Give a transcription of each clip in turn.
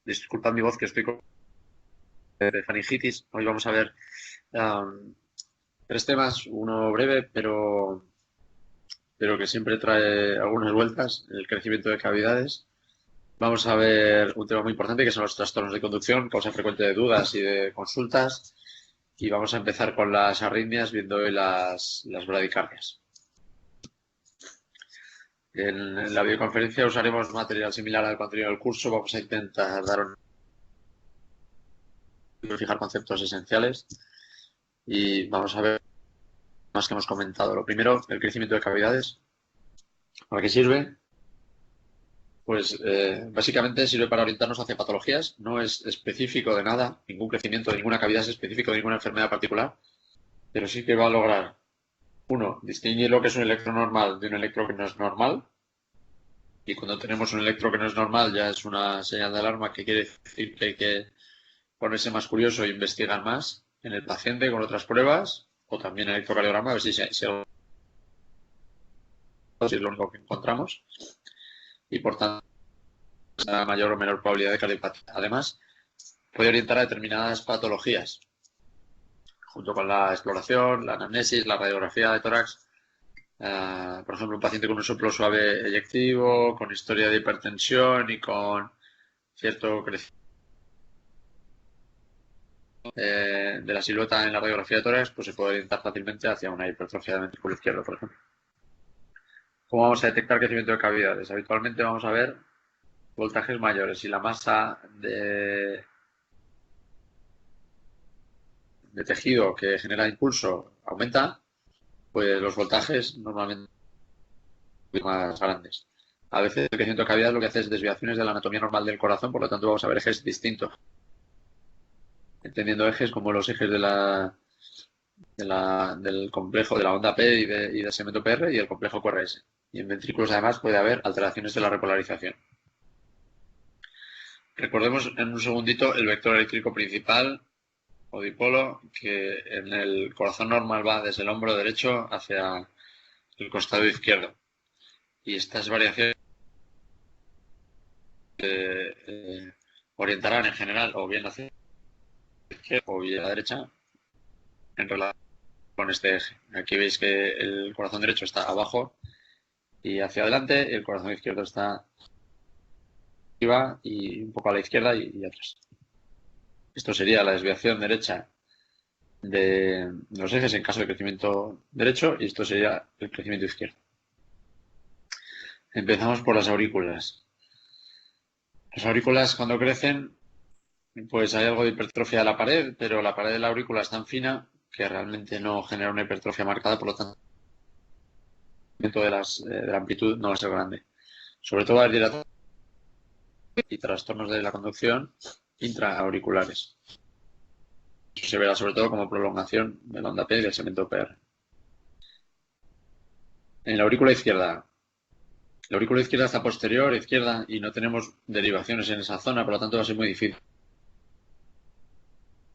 Disculpad mi voz que estoy con de faringitis. Hoy vamos a ver tres temas, uno breve, pero que siempre trae algunas vueltas, el crecimiento de cavidades. Vamos a ver un tema muy importante que son los trastornos de conducción, causa frecuente de dudas y de consultas. Y vamos a empezar con las arritmias, viendo hoy las bradicardias. En la videoconferencia usaremos material similar al contenido del curso. Vamos a intentar fijar conceptos esenciales y vamos a ver más que hemos comentado. Lo primero, el crecimiento de cavidades. ¿Para qué sirve? Pues básicamente sirve para orientarnos hacia patologías. No es específico de nada, ningún crecimiento de ninguna cavidad es específico de ninguna enfermedad particular, pero sí que va a lograr, uno, distinguir lo que es un electro normal de un electro que no es normal. Y cuando tenemos un electro que no es normal ya es una señal de alarma que quiere decir que hay que ponerse más curioso e investigar más en el paciente con otras pruebas o también electrocardiograma, a ver si es lo único que encontramos y por tanto una mayor o menor probabilidad de cardiopatía. Además, puede orientar a determinadas patologías junto con la exploración, la anamnesis, la radiografía de tórax. Por ejemplo, un paciente con un soplo suave eyectivo, con historia de hipertensión y con cierto crecimiento de la silueta en la radiografía de tórax, pues se puede orientar fácilmente hacia una hipertrofia del ventrículo izquierdo, por ejemplo. ¿Cómo vamos a detectar crecimiento de cavidades? Habitualmente vamos a ver voltajes mayores. Si la masa de tejido que genera impulso aumenta, pues los voltajes normalmente son más grandes. A veces el crecimiento de cavidades lo que hace es desviaciones de la anatomía normal del corazón, por lo tanto vamos a ver ejes distintos. Entendiendo ejes como los ejes del complejo de la onda P y del segmento PR y el complejo QRS. Y en ventrículos además puede haber alteraciones de la repolarización. Recordemos en un segundito el vector eléctrico principal o dipolo que en el corazón normal va desde el hombro derecho hacia el costado izquierdo. Y estas variaciones orientarán en general o bien hacia la izquierda o bien a la derecha en relación con este eje. Aquí veis que el corazón derecho está abajo y hacia adelante, y el corazón izquierdo está arriba y un poco a la izquierda y atrás. Esto sería la desviación derecha de los ejes en caso de crecimiento derecho y esto sería el crecimiento izquierdo. Empezamos por las aurículas. Las aurículas cuando crecen, pues hay algo de hipertrofia de la pared, pero la pared de la aurícula es tan fina que realmente no genera una hipertrofia marcada, por lo tanto el crecimiento de la amplitud no va a ser grande. Sobre todo hay dilatación y trastornos de la conducción intraauriculares. Eso se verá sobre todo como prolongación de la onda P y del segmento PR. En la aurícula izquierda, la aurícula izquierda está posterior, izquierda, y no tenemos derivaciones en esa zona, por lo tanto va a ser muy difícil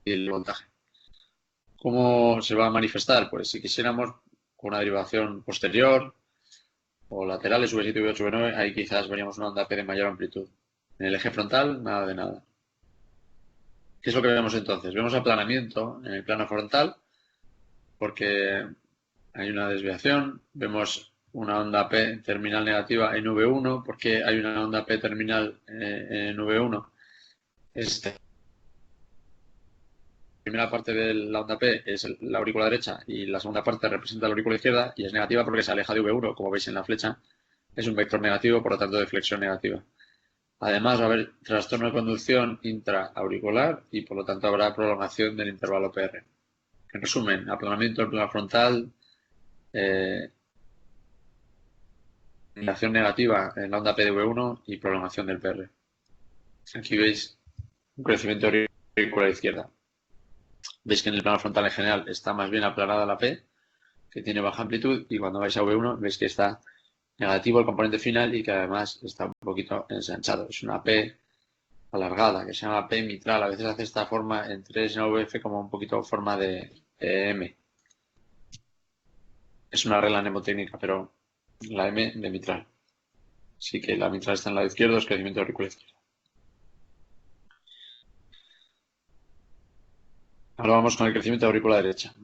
el voltaje. ¿Cómo se va a manifestar? Pues si quisiéramos con una derivación posterior o laterales V7, V8, V9, ahí quizás veríamos una onda P de mayor amplitud. En el eje frontal, nada de nada. ¿Qué es lo que vemos entonces? Vemos aplanamiento en el plano frontal porque hay una desviación. Vemos una onda P terminal negativa en V1 porque hay una onda P terminal en V1. La primera parte de la onda P es la aurícula derecha y la segunda parte representa la aurícula izquierda y es negativa porque se aleja de V1, como veis en la flecha. Es un vector negativo, por lo tanto de flexión negativa. Además va a haber trastorno de conducción intraauricular y por lo tanto habrá prolongación del intervalo PR. En resumen, aplanamiento del plano frontal, negativa en la onda P de V1 y prolongación del PR. Aquí veis un crecimiento auricular izquierda. Veis que en el plano frontal en general está más bien aplanada la P, que tiene baja amplitud, y cuando vais a V1 veis que está negativo el componente final y que además está un poquito ensanchado. Es una P alargada, que se llama P mitral. A veces hace esta forma en 3 en AVF como un poquito forma de M. Es una regla mnemotécnica, pero la M de mitral. Así que la mitral está en el lado izquierdo, es crecimiento auricular izquierdo. Ahora vamos con el crecimiento de la aurícula derecha.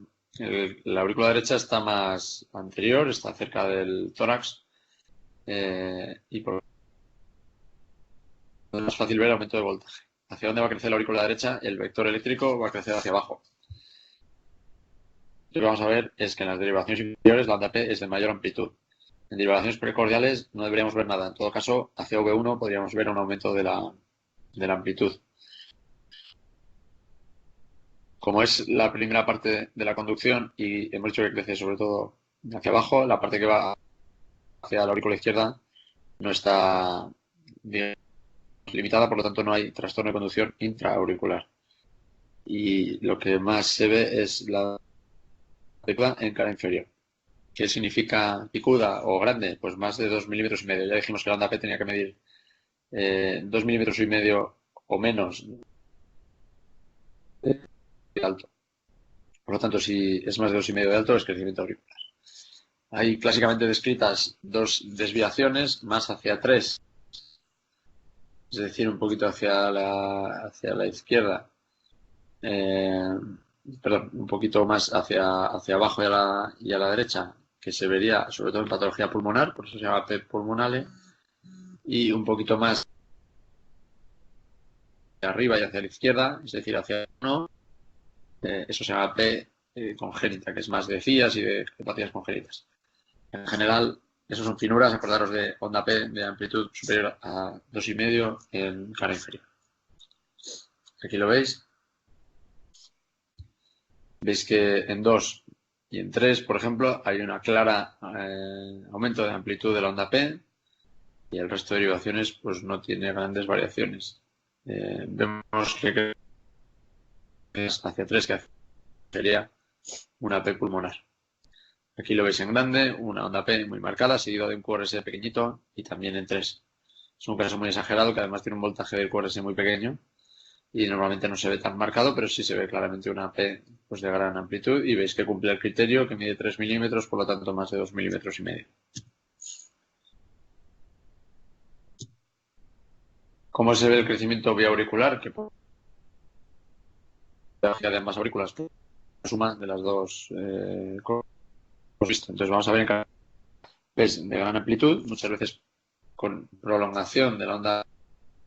La aurícula derecha está más anterior, está cerca del tórax y por es más fácil ver el aumento de voltaje. ¿Hacia dónde va a crecer la aurícula derecha? El vector eléctrico va a crecer hacia abajo. Lo que vamos a ver es que en las derivaciones inferiores la onda P es de mayor amplitud. En derivaciones precordiales no deberíamos ver nada. En todo caso, hacia V1 podríamos ver un aumento de la amplitud. Como es la primera parte de la conducción y hemos dicho que crece sobre todo hacia abajo, la parte que va hacia la aurícula izquierda no está, digamos, limitada, por lo tanto no hay trastorno de conducción intraauricular. Y lo que más se ve es la picuda en cara inferior. ¿Qué significa picuda o grande? Pues más de 2,5 milímetros. Ya dijimos que la onda P tenía que medir 2,5 milímetros o menos de alto. Por lo tanto, si es más de 2,5 de alto, es crecimiento auricular. Hay clásicamente descritas dos desviaciones, más hacia 3, es decir, un poquito hacia la izquierda, perdón, un poquito más hacia abajo y a la derecha, que se vería sobre todo en patología pulmonar, por eso se llama P pulmonale, y un poquito más hacia arriba y hacia la izquierda, es decir, hacia uno, eso se llama P congénita, que es más de CIAS y de hepatías congénitas. En general, esos son finuras, acordaros de onda P de amplitud superior a 2,5 en cara inferior. Aquí lo veis. Veis que en 2 y en 3, por ejemplo, hay una clara aumento de amplitud de la onda P y el resto de derivaciones pues no tiene grandes variaciones. Vemos que es hacia 3, que sería una P pulmonar. Aquí lo veis en grande, una onda P muy marcada, seguido de un QRS pequeñito y también en 3. Es un caso muy exagerado que además tiene un voltaje del QRS muy pequeño y normalmente no se ve tan marcado, pero sí se ve claramente una P pues, de gran amplitud y veis que cumple el criterio, que mide 3 milímetros, por lo tanto más de 2,5 milímetros. ¿Cómo se ve el crecimiento biauricular? Que de ambas aurículas, la suma de las dos cosas. Entonces vamos a ver en P's de gran amplitud, muchas veces con prolongación de la onda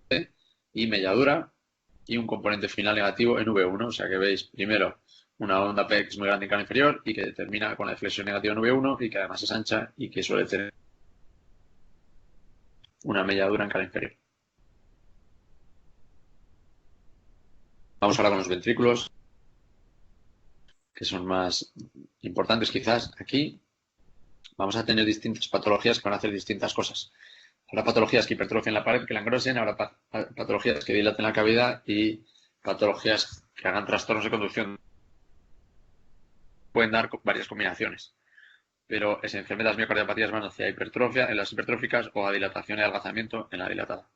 P y melladura, y un componente final negativo en V1, o sea que veis primero una onda P que es muy grande en cara inferior y que termina con la deflexión negativa en V1 y que además es ancha y que suele tener una melladura en cara inferior. Vamos ahora con los ventrículos, que son más importantes quizás. Aquí vamos a tener distintas patologías que van a hacer distintas cosas. Habrá patologías que hipertrofien la pared, que la engrosen, habrá patologías que dilaten la cavidad y patologías que hagan trastornos de conducción. Pueden dar varias combinaciones, pero esencialmente las miocardiopatías van hacia hipertrofia en las hipertróficas o a dilatación y adelgazamiento en la dilatada.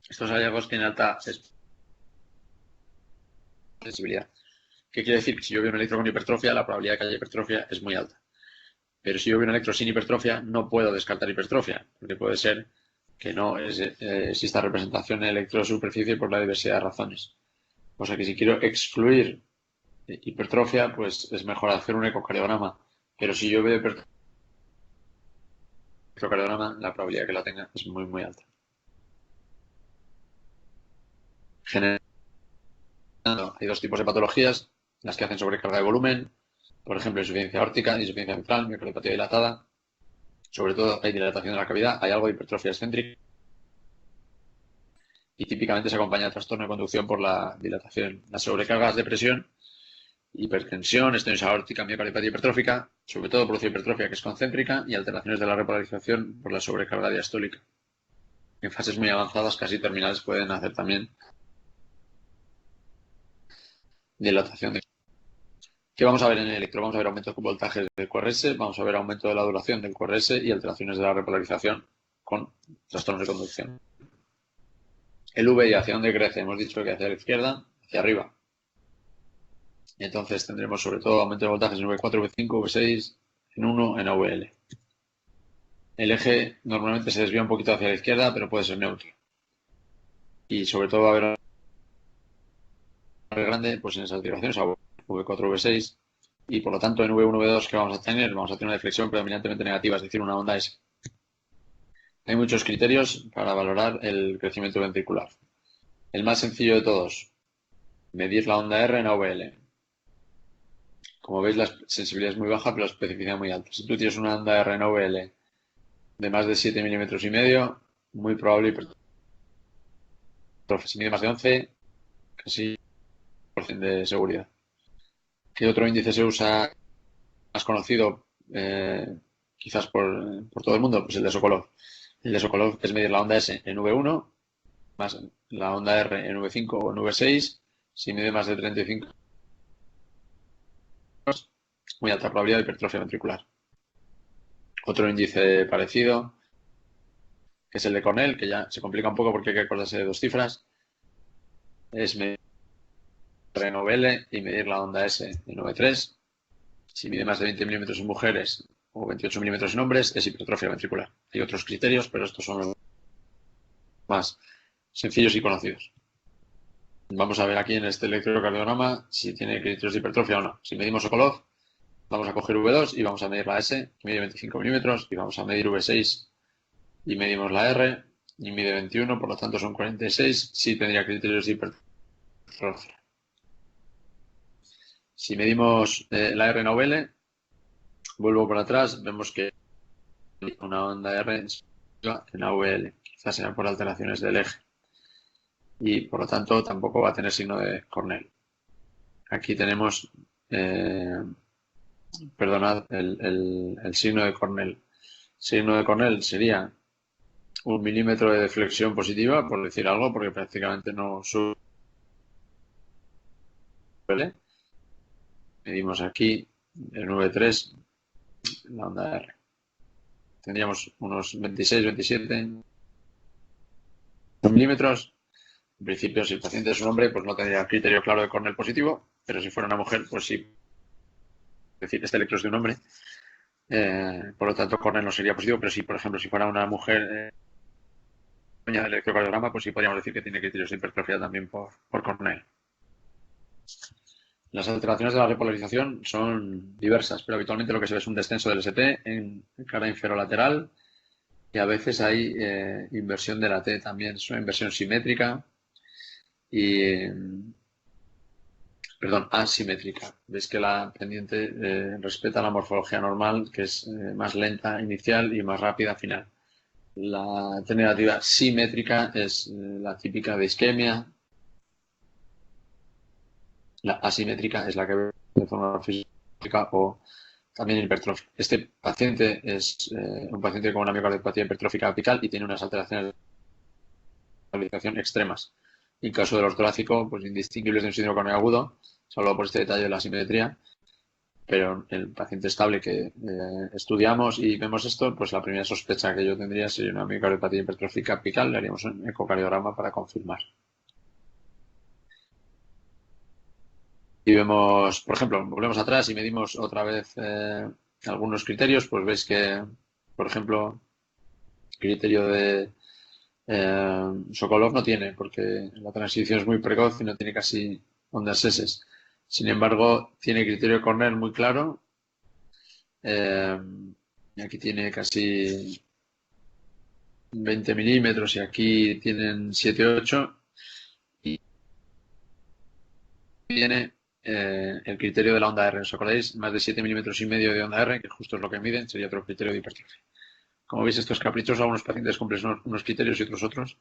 Estos hallazgos tienen alta sensibilidad. ¿Qué quiere decir? Que si yo veo un electro con hipertrofia, la probabilidad de que haya hipertrofia es muy alta. Pero si yo veo un electro sin hipertrofia, no puedo descartar hipertrofia, porque puede ser que no exista representación en electrosuperficie por la diversidad de razones. O sea que si quiero excluir hipertrofia, pues es mejor hacer un ecocardiograma. Pero si yo veo ecocardiograma, la probabilidad de que la tenga es muy, muy alta. Hay dos tipos de patologías, las que hacen sobrecarga de volumen, por ejemplo, insuficiencia aórtica, insuficiencia mitral, miocardiopatía dilatada. Sobre todo hay dilatación de la cavidad, hay algo de hipertrofia excéntrica y típicamente se acompaña de trastorno de conducción por la dilatación. Las sobrecargas de presión, hipertensión, estenosis aórtica, miocardiopatía hipertrófica, sobre todo produce hipertrofia que es concéntrica y alteraciones de la repolarización por la sobrecarga diastólica. En fases muy avanzadas, casi terminales, pueden hacer también dilatación de... ¿Qué vamos a ver en el electro? Vamos a ver aumento de voltajes del QRS, vamos a ver aumento de la duración del QRS y alteraciones de la repolarización con trastornos de conducción. El VI, ¿hacia dónde crece? Hemos dicho que hacia la izquierda, hacia arriba. Y entonces tendremos sobre todo aumento de voltajes en V4, V5, V6, en 1, en AVL. El eje normalmente se desvía un poquito hacia la izquierda, pero puede ser neutro. Y sobre todo va a haber grande, pues en esas direcciones, a V4, V6, y por lo tanto en V1, V2 que vamos a tener una deflexión predominantemente negativa, es decir, una onda S. Hay muchos criterios para valorar el crecimiento ventricular. El más sencillo de todos, medir la onda R en AVL. Como veis, la sensibilidad es muy baja, pero la especificidad muy alta. Si tú tienes una onda R en AVL de más de 7 milímetros y medio, muy probable hipertrofia. Si mide más de 11, casi 100% de seguridad. ¿Qué otro índice se usa más conocido, quizás por todo el mundo? Pues el de Sokolov. El de Sokolov es medir la onda S en V1 más la onda R en V5 o en V6. Si mide más de 35, muy alta probabilidad de hipertrofia ventricular. Otro índice parecido, que es el de Cornell, que ya se complica un poco porque hay que acordarse de dos cifras, es medir la en OVL y medir la onda S en V3. Si mide más de 20 milímetros en mujeres o 28 milímetros en hombres, es hipertrofia ventricular. Hay otros criterios, pero estos son los más sencillos y conocidos. Vamos a ver aquí en este electrocardiograma si tiene criterios de hipertrofia o no. Si medimos Sokolov, vamos a coger V2 y vamos a medir la S, que mide 25 milímetros, y vamos a medir V6 y medimos la R, y mide 21, por lo tanto son 46, sí tendría criterios de hipertrofia. Si medimos la R en AVL, vuelvo por atrás, vemos que una onda R en AVL, quizás sea por alteraciones del eje, y por lo tanto tampoco va a tener signo de Cornell. Aquí tenemos, perdonad, el signo de Cornell. El signo de Cornell sería 1 milímetro de deflexión positiva, por decir algo, porque prácticamente no suele. Medimos aquí el 9,3, la onda R. Tendríamos unos 26, 27 milímetros. En principio, si el paciente es un hombre, pues no tendría criterio claro de Cornell positivo, pero si fuera una mujer, pues sí. Es decir, este electro es de un hombre, por lo tanto Cornell no sería positivo, pero si, por ejemplo, si fuera una mujer del electrocardiograma, pues sí podríamos decir que tiene criterios de hipertrofia también por Cornell. Las alteraciones de la repolarización son diversas, pero habitualmente lo que se ve es un descenso del ST en cara inferolateral y a veces hay inversión de la T también, es una inversión simétrica y, perdón, asimétrica. Ves que la pendiente respeta la morfología normal, que es más lenta inicial y más rápida final. La T negativa simétrica es la típica de isquemia. La asimétrica es la que ve de forma física o también hipertrofia. Este paciente es un paciente con una miocardiopatía hipertrófica apical y tiene unas alteraciones de estabilización extremas. En caso del ortorácico, pues indistinguibles de un síndrome coronario agudo, salvo por este detalle de la asimetría. Pero el paciente estable que estudiamos y vemos esto, pues la primera sospecha que yo tendría sería una miocardiopatía hipertrófica apical. Le haríamos un ecocardiograma para confirmar. Y vemos, por ejemplo, volvemos atrás y medimos otra vez algunos criterios, pues veis que, por ejemplo, el criterio de Sokolov no tiene, porque la transición es muy precoz y no tiene casi ondas S. Sin embargo, tiene criterio Cornell muy claro. Y aquí tiene casi 20 milímetros y aquí tienen 7, 8. Y viene el criterio de la onda R. ¿Os acordáis? Más de 7 milímetros y medio de onda R, que justo es lo que miden, sería otro criterio de hipertrofia. Como veis, estos caprichos, algunos pacientes cumplen unos criterios y otros,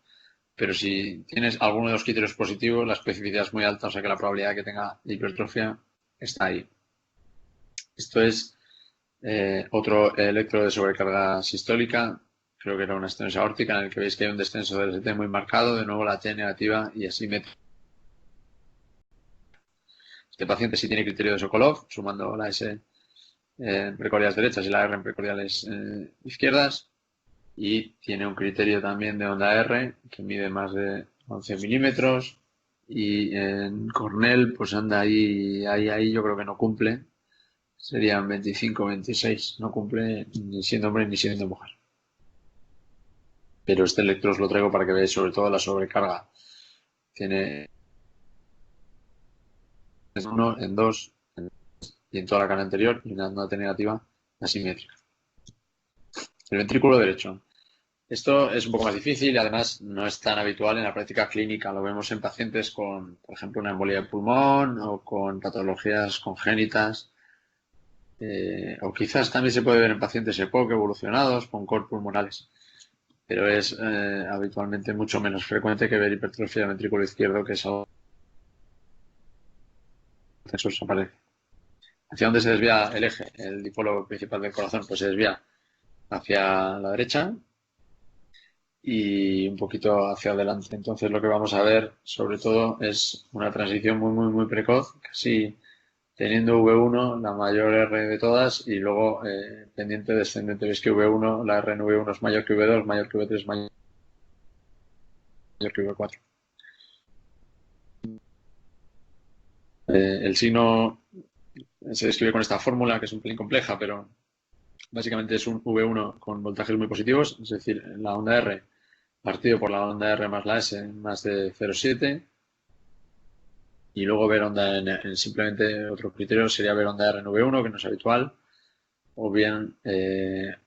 pero si tienes alguno de los criterios positivos, la especificidad es muy alta, o sea que la probabilidad de que tenga hipertrofia está ahí. Esto es otro electro de sobrecarga sistólica, creo que era una estenosis aórtica, en el que veis que hay un descenso del ST muy marcado, de nuevo la T negativa y asimétrica. Este paciente sí tiene criterio de Sokolov, sumando la S en precordiales derechas y la R en precordiales izquierdas, y tiene un criterio también de onda R que mide más de 11 milímetros, y en Cornell pues anda ahí yo creo que no cumple, serían 25, 26, no cumple ni siendo hombre ni siendo mujer. Pero este electro os lo traigo para que veáis sobre todo la sobrecarga. Tiene en 1, en 2 y en toda la cara anterior y una onda T negativa asimétrica. El ventrículo derecho. Esto es un poco más difícil y además no es tan habitual en la práctica clínica. Lo vemos en pacientes con, por ejemplo, una embolia de pulmón o con patologías congénitas. O quizás también se puede ver en pacientes EPOC evolucionados con cor pulmonales. Pero es habitualmente mucho menos frecuente que ver hipertrofia del ventrículo izquierdo, que es algo que eso aparece. ¿Hacia dónde se desvía el eje, el dipolo principal del corazón? Pues se desvía hacia la derecha y un poquito hacia adelante. Entonces lo que vamos a ver sobre todo es una transición muy precoz, casi teniendo V1 la mayor R de todas y luego pendiente descendente. Veis que V1, la R en V1 es mayor que V2, mayor que V3, mayor que V4. El signo se describe con esta fórmula que es un pelín compleja, pero básicamente es un V1 con voltajes muy positivos, es decir, la onda R partido por la onda R más la S más de 0,7 y luego ver onda en simplemente otro criterio sería ver onda R en V1, que no es habitual, o bien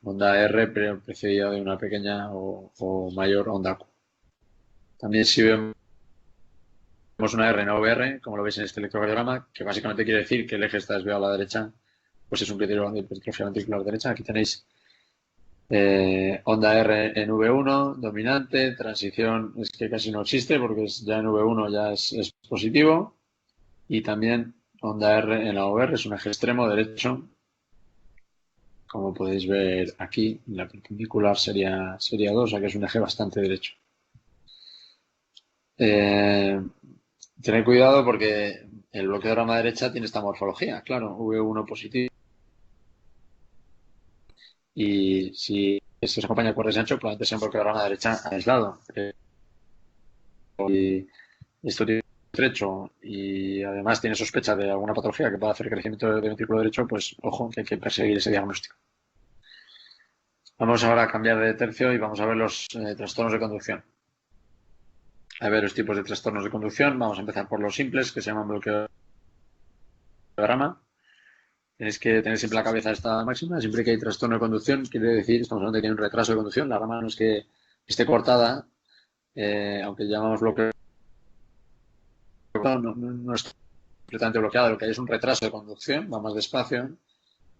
onda R pero precedida de una pequeña o mayor onda Q. También si vemos una R en OVR, como lo veis en este electrocardiograma, que básicamente quiere decir que el eje está desviado a la derecha, pues es un criterio de hipertrofia ventricular derecha. Aquí tenéis onda R en V1, dominante, transición es que casi no existe porque ya en V1 ya es positivo, y también onda R en la OVR es un eje extremo derecho, como podéis ver aquí, la perpendicular sería 2, o sea que es un eje bastante derecho. Tener cuidado porque el bloqueo de rama derecha tiene esta morfología, claro, V1 positivo. Y si esto se acompaña de cuerdas ancho, probablemente sea un bloqueo de rama derecha aislado. Y esto tiene estrecho y además tiene sospecha de alguna patología que pueda hacer crecimiento del ventrículo derecho, pues ojo, que hay que perseguir ese diagnóstico. Vamos ahora a cambiar de tercio y vamos a ver los trastornos de conducción. Hay varios tipos de trastornos de conducción. Vamos a empezar por los simples, que se llaman bloqueo de rama. Tenéis que tener siempre la cabeza esta máxima. Siempre que hay trastorno de conducción, quiere decir, estamos hablando de que hay un retraso de conducción. La rama no es que esté cortada, aunque llamamos bloqueo, no es completamente bloqueada. Lo que hay es un retraso de conducción, va más despacio,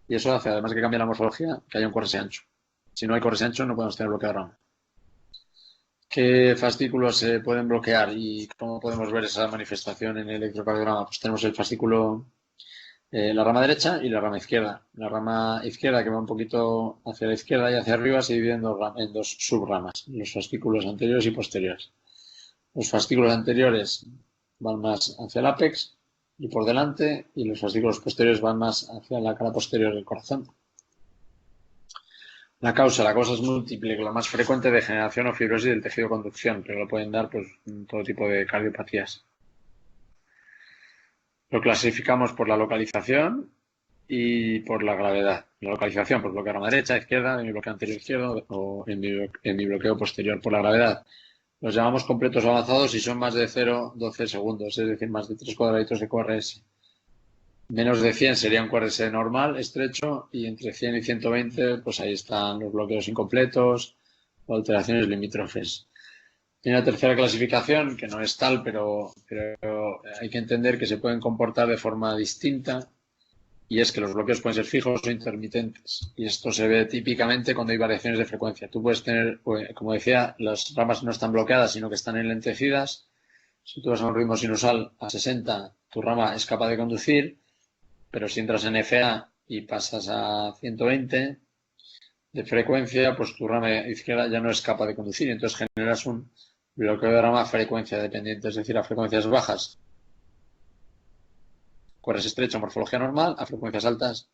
y eso hace, además de que cambia la morfología, que haya un correse ancho. Si no hay correse ancho, no podemos tener bloqueo de rama. ¿Qué fascículos se pueden bloquear y cómo podemos ver esa manifestación en el electrocardiograma? Pues tenemos el fascículo, la rama derecha y la rama izquierda. La rama izquierda, que va un poquito hacia la izquierda y hacia arriba, se divide en dos subramas, los fascículos anteriores y posteriores. Los fascículos anteriores van más hacia el ápex y por delante, y los fascículos posteriores van más hacia la cara posterior del corazón. La causa es múltiple, la más frecuente degeneración o fibrosis del tejido de conducción, pero lo pueden dar pues todo tipo de cardiopatías. Lo clasificamos por la localización y por la gravedad. La localización por bloqueo a rama derecha, izquierda, en mi bloqueo anterior izquierdo o en mi bloqueo posterior. Por la gravedad los llamamos completos avanzados y son más de 0,12 segundos, es decir, más de 3 cuadraditos de QRS. Menos de 100 sería un QRS normal, estrecho, y entre 100 y 120, pues ahí están los bloqueos incompletos o alteraciones limítrofes. Hay una tercera clasificación que no es tal, pero hay que entender que se pueden comportar de forma distinta, y es que los bloqueos pueden ser fijos o intermitentes. Y esto se ve típicamente cuando hay variaciones de frecuencia. Tú puedes tener, como decía, las ramas no están bloqueadas, sino que están enlentecidas. Si tú vas a un ritmo sinusal a 60, tu rama es capaz de conducir, pero si entras en FA y pasas a 120 de frecuencia, pues tu rama izquierda ya no es capaz de conducir. Entonces generas un bloqueo de rama frecuencia dependiente, es decir, a frecuencias bajas, QRS estrecho, morfología normal, a frecuencias altas,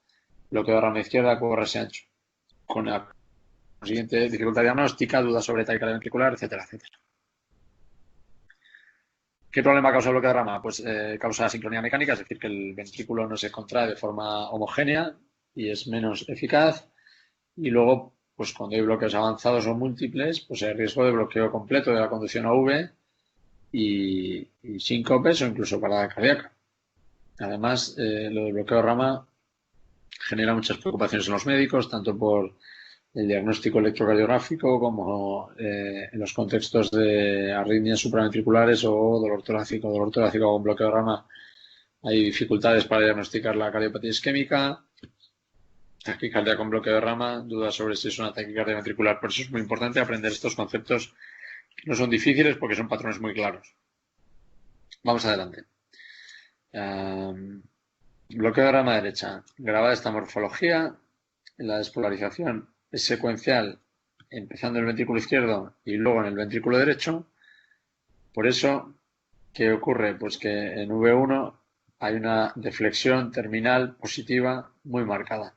bloqueo de rama izquierda, QRS ancho, con la consiguiente dificultad diagnóstica, dudas sobre taquicardia ventricular, etcétera, etcétera. ¿Qué problema causa el bloqueo de rama? Pues causa sincronía mecánica, es decir, que el ventrículo no se contrae de forma homogénea y es menos eficaz. Y luego, pues cuando hay bloqueos avanzados o múltiples, pues hay riesgo de bloqueo completo de la conducción AV y síncopes o incluso parada cardíaca. Además, lo del bloqueo de rama genera muchas preocupaciones en los médicos, tanto por el diagnóstico electrocardiográfico como en los contextos de arritmias supraventriculares o dolor torácico. Dolor torácico con bloqueo de rama hay dificultades para diagnosticar la cardiopatía isquémica. Taquicardia con bloqueo de rama, dudas sobre si es una taquicardia ventricular. Por eso es muy importante aprender estos conceptos que no son difíciles porque son patrones muy claros. Vamos adelante. Bloqueo de rama derecha. Grabada esta morfología, la despolarización es secuencial, empezando en el ventrículo izquierdo y luego en el ventrículo derecho. Por eso, ¿qué ocurre? Pues que en V1 hay una deflexión terminal positiva muy marcada.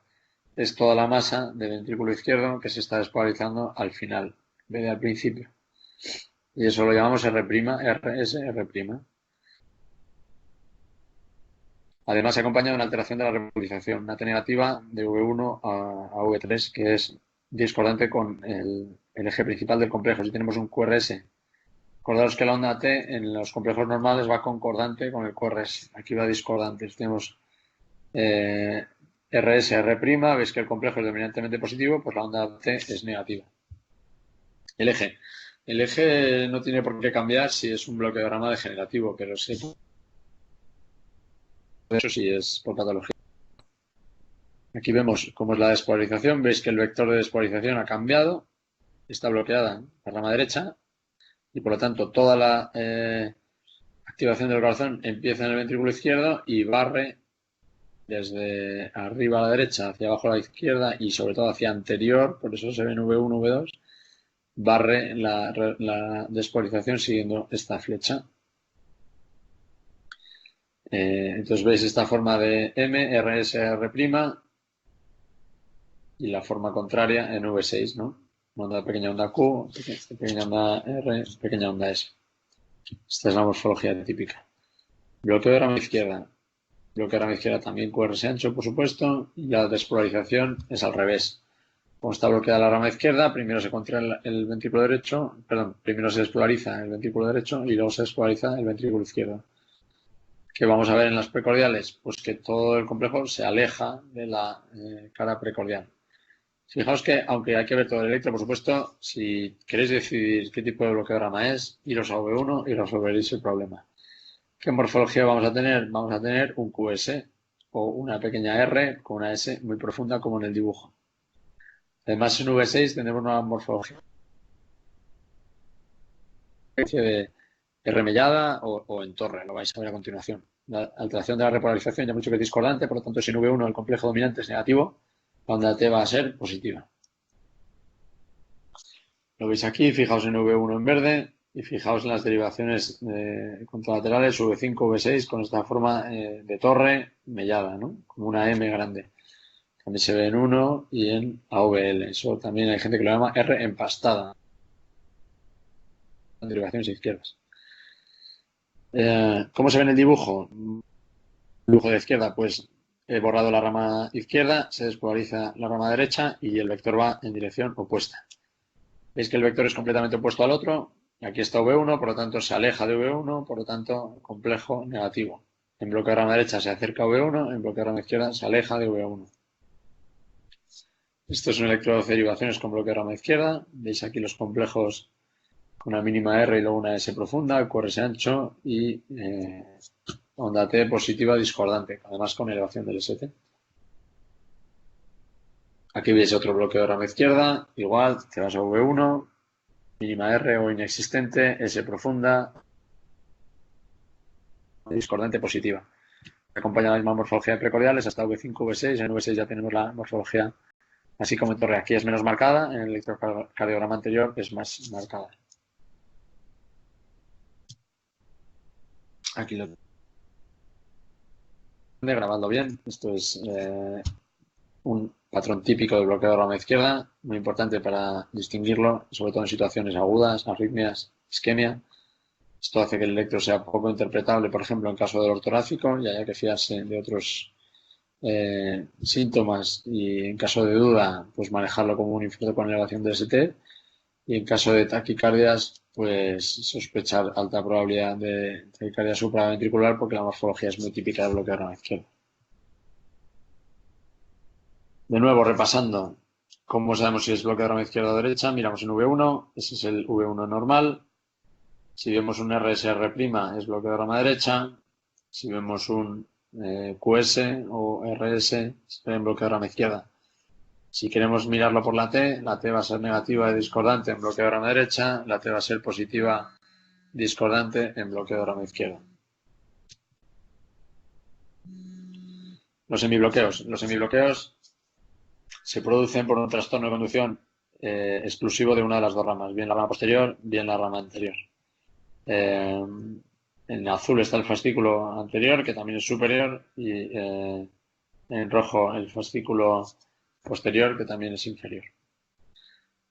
Es toda la masa del ventrículo izquierdo que se está despolarizando al final, en vez de al principio. Y eso lo llamamos R', RS, R'. Además, se acompaña de una alteración de la repolarización, una T negativa de V1 a V3, que es discordante con el eje principal del complejo. Si tenemos un QRS, acordaros que la onda T en los complejos normales va concordante con el QRS. Aquí va discordante. Si tenemos RS, R', veis que el complejo es dominantemente positivo, pues la onda T es negativa. El eje. El eje no tiene por qué cambiar si es un bloqueo de rama degenerativo, pero sí, eso sí es por patología. Aquí vemos cómo es la despolarización. Veis que el vector de despolarización ha cambiado. Está bloqueada la rama derecha y por lo tanto toda la activación del corazón empieza en el ventrículo izquierdo y barre desde arriba a la derecha hacia abajo a la izquierda y sobre todo hacia anterior, por eso se ven V1, V2, barre la despolarización siguiendo esta flecha. Entonces veis esta forma de M, RS, R' y la forma contraria en V6, ¿no? Una pequeña onda Q, pequeña onda R, pequeña onda S. Esta es la morfología típica. Bloqueo de rama izquierda. Bloqueo de rama izquierda también QRS ancho, por supuesto, y la despolarización es al revés. Como está bloqueada la rama izquierda, primero se contrae el ventrículo derecho, perdón, primero se despolariza el ventrículo derecho y luego se despolariza el ventrículo izquierdo. ¿Qué vamos a ver en las precordiales? Pues que todo el complejo se aleja de la cara precordial. Fijaos que, aunque hay que ver todo el electro, por supuesto, si queréis decidir qué tipo de bloqueograma es, iros a V1 y resolveréis el problema. ¿Qué morfología vamos a tener? Vamos a tener un QS o una pequeña R con una S muy profunda como en el dibujo. Además, en V6 tenemos una morfología de R mellada o en torre, lo vais a ver a continuación. La alteración de la repolarización ya hemos dicho que es discordante, por lo tanto, si en V1 el complejo dominante es negativo, la onda T va a ser positiva. Lo veis aquí, fijaos en V1 en verde y fijaos en las derivaciones contralaterales V5, V6 con esta forma de torre mellada, ¿no? Como una M grande. También se ve en 1 y en AVL. Eso también hay gente que lo llama R empastada. Derivaciones izquierdas. ¿Cómo se ve en el dibujo? El dibujo de izquierda, pues he borrado la rama izquierda, se despolariza la rama derecha y el vector va en dirección opuesta. Veis que el vector es completamente opuesto al otro. Aquí está V1, por lo tanto se aleja de V1, por lo tanto complejo negativo. En bloque de rama derecha se acerca a V1, en bloque de rama izquierda se aleja de V1. Esto es un electrodo de derivaciones con bloque de rama izquierda. Veis aquí los complejos con una mínima R y luego una S profunda, QRS ancho y onda T positiva discordante, además con elevación del ST. Aquí veis otro bloqueo de rama izquierda, igual, te vas a V1, mínima R o inexistente, S profunda, discordante positiva. Acompaña la misma morfología de precordiales hasta V5, V6. En V6 ya tenemos la morfología así como en torre. Aquí es menos marcada, en el electrocardiograma anterior es más marcada. Aquí lo grabando bien. Esto es un patrón típico del bloqueo de rama izquierda, muy importante para distinguirlo, sobre todo en situaciones agudas, arritmias, isquemia. Esto hace que el electro sea poco interpretable, por ejemplo, en caso del dolor torácico, y haya que fiarse de otros síntomas y en caso de duda, pues manejarlo como un infarto con elevación de ST y en caso de taquicardias pues sospechar alta probabilidad de taquicardia supraventricular porque la morfología es muy típica del bloqueo de rama izquierda. De nuevo, repasando, ¿cómo sabemos si es bloqueo de rama izquierda o derecha? Miramos en V1, ese es el V1 normal. Si vemos un RSR', es bloqueo de rama derecha. Si vemos un QS o RS, será en bloqueo de rama izquierda. Si queremos mirarlo por la T va a ser negativa y discordante en bloqueo de rama derecha, la T va a ser positiva discordante en bloqueo de rama izquierda. Los semibloqueos se producen por un trastorno de conducción exclusivo de una de las dos ramas, bien la rama posterior, bien la rama anterior. En azul está el fascículo anterior, que también es superior, y en rojo el fascículo posterior, que también es inferior.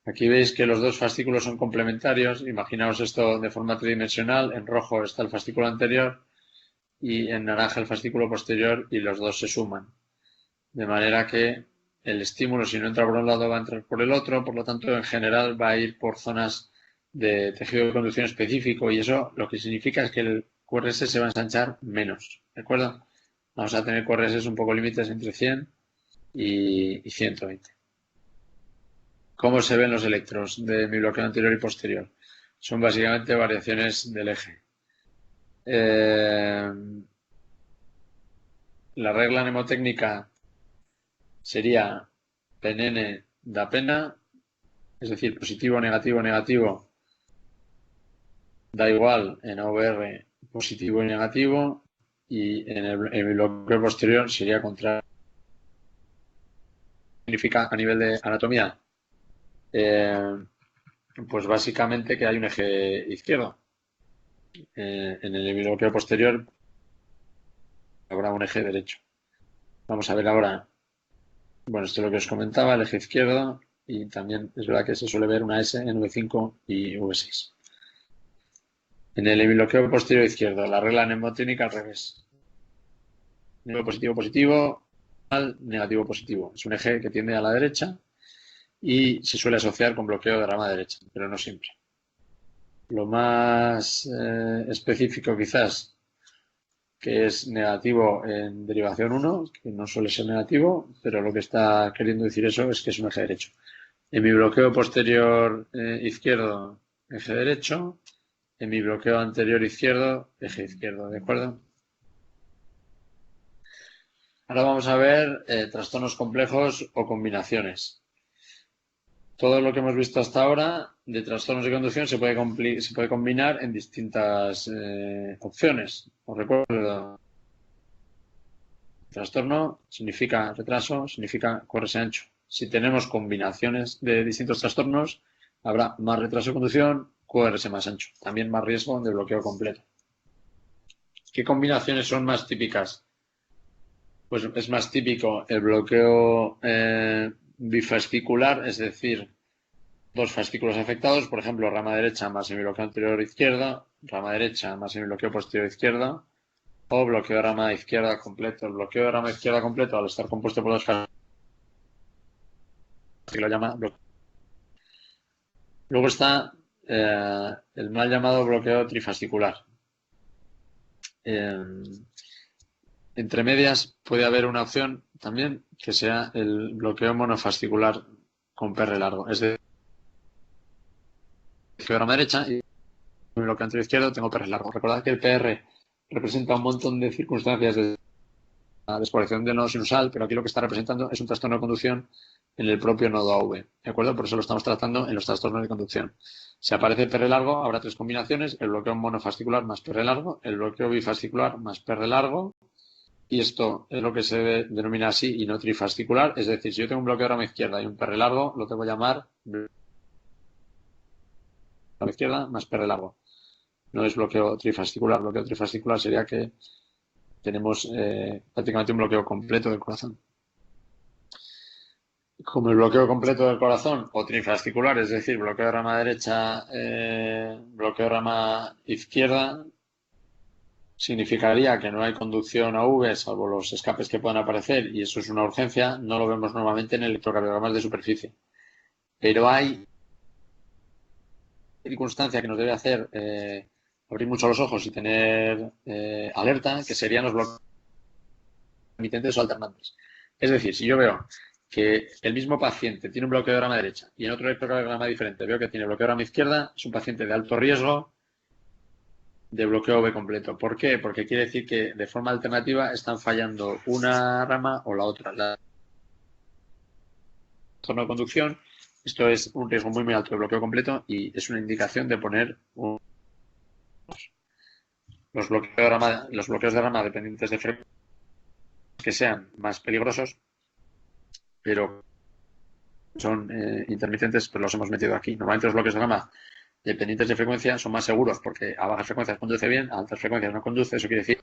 Aquí veis que los dos fascículos son complementarios. Imaginaos esto de forma tridimensional. En rojo está el fascículo anterior y en naranja el fascículo posterior y los dos se suman. De manera que el estímulo, si no entra por un lado, va a entrar por el otro. Por lo tanto, en general va a ir por zonas de tejido de conducción específico y eso lo que significa es que el QRS se va a ensanchar menos. ¿De acuerdo? Vamos a tener QRS un poco límites entre 100 y 120. ¿Cómo se ven los electros de mi bloqueo anterior y posterior? Son básicamente variaciones del eje. La regla mnemotécnica sería PNN da pena, es decir, positivo, negativo, negativo, da igual en OVR positivo y negativo, y en el bloqueo posterior sería contrario. Significa a nivel de anatomía, pues básicamente que hay un eje izquierdo. En el bloqueo posterior habrá un eje derecho. Vamos a ver ahora, bueno, esto es lo que os comentaba, el eje izquierdo, y también es verdad que se suele ver una S en V5 y V6. En el bloqueo posterior izquierdo, la regla mnemotécnica al revés. Negativo, positivo, positivo, negativo, positivo. Es un eje que tiende a la derecha y se suele asociar con bloqueo de rama derecha, pero no siempre. Lo más específico quizás, que es negativo en derivación 1, que no suele ser negativo, pero lo que está queriendo decir eso es que es un eje derecho. En mi bloqueo posterior izquierdo, eje derecho. En mi bloqueo anterior izquierdo, eje izquierdo, ¿de acuerdo? Ahora vamos a ver trastornos complejos o combinaciones. Todo lo que hemos visto hasta ahora de trastornos de conducción se puede combinar en distintas opciones. Os recuerdo, trastorno significa retraso, significa QRS ancho. Si tenemos combinaciones de distintos trastornos, habrá más retraso de conducción, QRS más ancho. También más riesgo de bloqueo completo. ¿Qué combinaciones son más típicas? Pues es más típico el bloqueo bifascicular, es decir, dos fascículos afectados, por ejemplo, rama derecha más semibloqueo anterior izquierda, rama derecha más semibloqueo posterior izquierda, o bloqueo de rama izquierda completo. El bloqueo de rama izquierda completo, al estar compuesto por dos fascículos, se lo llama bloqueo. Luego está el mal llamado bloqueo trifascicular. Entre medias puede haber una opción también que sea el bloqueo monofascicular con PR largo. Es decir, rama derecha y en el bloqueo anterior izquierdo tengo PR largo. Recordad que el PR representa un montón de circunstancias de la despoblación del nodo sinusal, pero aquí lo que está representando es un trastorno de conducción en el propio nodo AV. ¿De acuerdo? Por eso lo estamos tratando en los trastornos de conducción. Si aparece PR largo, habrá tres combinaciones: el bloqueo monofascicular más PR largo, el bloqueo bifascicular más PR largo. Y esto es lo que se denomina así y no trifascicular. Es decir, si yo tengo un bloqueo de rama izquierda y un PR largo, lo tengo que llamar rama izquierda más PR largo. No es bloqueo trifascicular. Bloqueo trifascicular sería que tenemos prácticamente un bloqueo completo del corazón. Como el bloqueo completo del corazón o trifascicular, es decir, bloqueo de rama derecha, bloqueo de rama izquierda, significaría que no hay conducción AV salvo los escapes que puedan aparecer y eso es una urgencia. No lo vemos normalmente en electrocardiogramas de superficie. Pero hay circunstancia que nos debe hacer abrir mucho los ojos y tener alerta, que serían los bloqueos intermitentes o alternantes. Es decir, si yo veo que el mismo paciente tiene un bloqueo de rama derecha y en otro electrocardiograma diferente veo que tiene bloqueo de rama izquierda, es un paciente de alto riesgo de bloqueo B completo. ¿Por qué? Porque quiere decir que de forma alternativa están fallando una rama o la otra. La zona de conducción, esto es un riesgo muy alto de bloqueo completo y es una indicación de poner los bloqueos de rama dependientes de frecuencia que sean más peligrosos, pero son intermitentes, pero los hemos metido aquí. Normalmente los bloqueos de rama dependientes de frecuencia son más seguros porque a bajas frecuencias conduce bien, a altas frecuencias no conduce. Eso quiere decir